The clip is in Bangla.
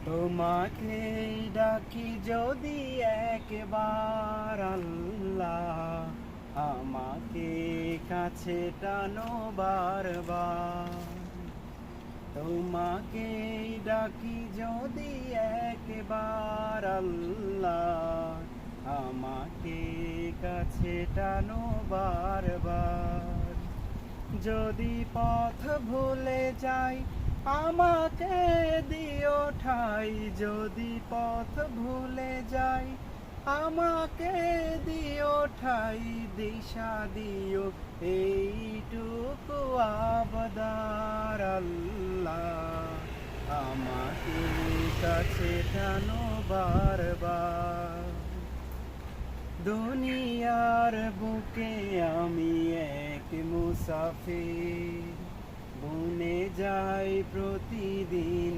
তোমাকে ডাকি যদি একবার আল্লাহ, আমাকে কাছে টানো বারবার। তোমাকে ডাকি যদি একবার আল্লাহ, আমাকে কাছে টানো বারবার। যদি পথ ভুলে যাই আমাকে দিও ঠাই, যদি পথ ভুলে যাই আমাকে দিও ঠাই, দিশা দিও এইটুকু আবদার আল্লাহ, আমাকে কাছে টানো বারবার। দুনিয়ার বুকে আমি এক মুসাফির, বনে যাই প্রতিদিন।